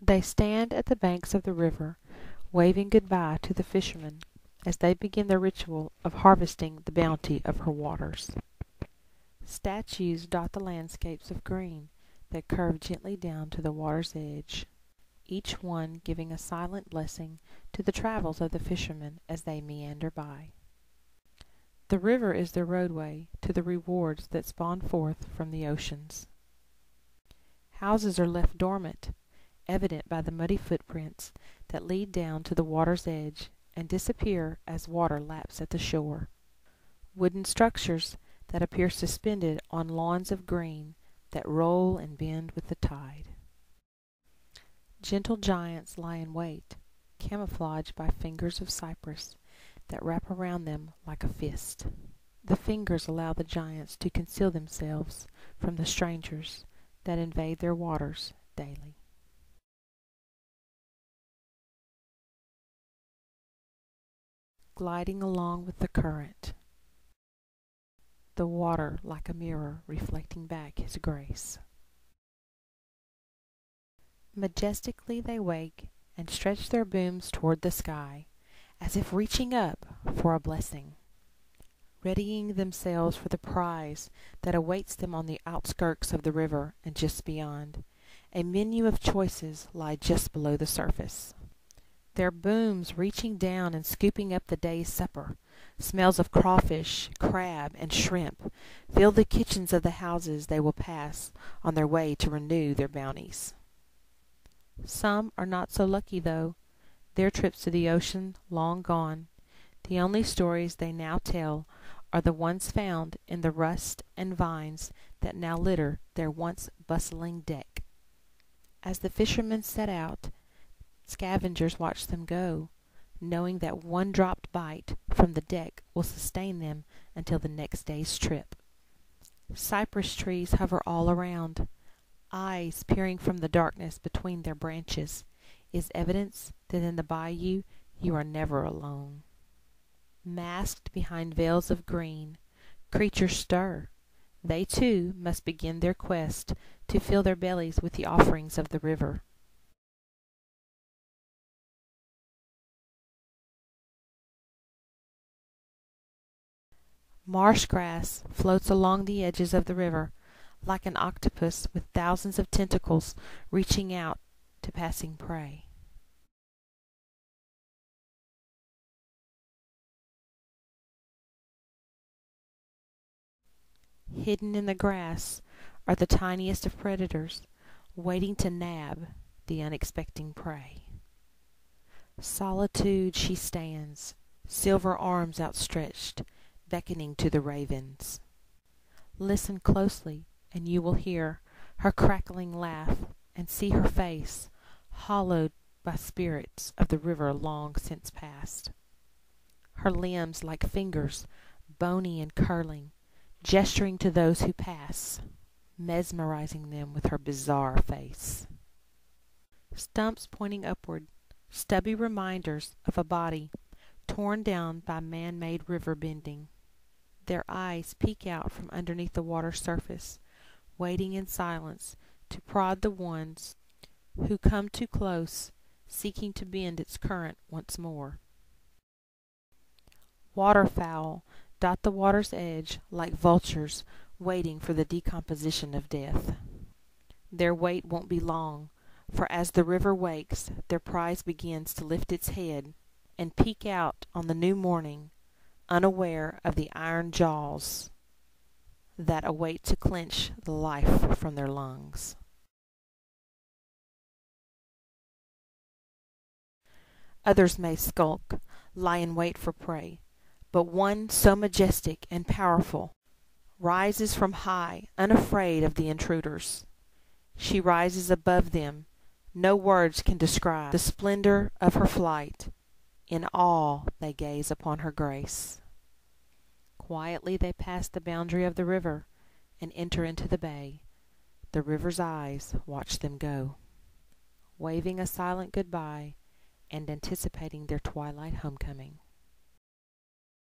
They stand at the banks of the river, waving goodbye to the fishermen as they begin their ritual of harvesting the bounty of her waters. Statues dot the landscapes of green that curve gently down to the water's edge, each one giving a silent blessing to the travels of the fishermen as they meander by. The river is their roadway to the rewards that spawn forth from the oceans. Houses are left dormant, evident by the muddy footprints that lead down to the water's edge and disappear as water laps at the shore. Wooden structures that appear suspended on lawns of green that roll and bend with the tide. Gentle giants lie in wait, camouflaged by fingers of cypress that wrap around them like a fist. The fingers allow the giants to conceal themselves from the strangers that invade their waters daily. Gliding along with the current, the water like a mirror reflecting back his grace. Majestically they wake and stretch their booms toward the sky, as if reaching up for a blessing, readying themselves for the prize that awaits them on the outskirts of the river and just beyond. A menu of choices lie just below the surface. Their booms reaching down and scooping up the day's supper. Smells of crawfish, crab, and shrimp fill the kitchens of the houses they will pass on their way to renew their bounties. Some are not so lucky, though, their trips to the ocean long gone. The only stories they now tell are the ones found in the rust and vines that now litter their once bustling deck. As the fishermen set out, scavengers watch them go, knowing that one dropped bite from the deck will sustain them until the next day's trip. Cypress trees hover all around. Eyes peering from the darkness between their branches is evidence that in the bayou you are never alone. Masked behind veils of green, creatures stir. They too must begin their quest to fill their bellies with the offerings of the river. Marsh grass floats along the edges of the river like an octopus with thousands of tentacles reaching out to passing prey. Hidden in the grass are the tiniest of predators, waiting to nab the unexpecting prey. Solitude she stands, silver arms outstretched, beckoning to the ravens. Listen closely, and you will hear her crackling laugh and see her face, hollowed by spirits of the river long since past. Her limbs like fingers, bony and curling, gesturing to those who pass, mesmerizing them with her bizarre face. Stumps pointing upward, stubby reminders of a body torn down by man-made river bending. Their eyes peek out from underneath the water's surface, waiting in silence to prod the ones who come too close, seeking to bend its current once more. Waterfowl dot the water's edge like vultures waiting for the decomposition of death. Their wait won't be long, for as the river wakes, their prize begins to lift its head and peek out on the new morning, unaware of the iron jaws that await to clench the life from their lungs. Others may skulk, lie in wait for prey, but one so majestic and powerful rises from high, unafraid of the intruders. She rises above them. No words can describe the splendor of her flight. In awe they gaze upon her grace. Quietly they pass the boundary of the river and enter into the bay. The river's eyes watch them go, waving a silent goodbye and anticipating their twilight homecoming.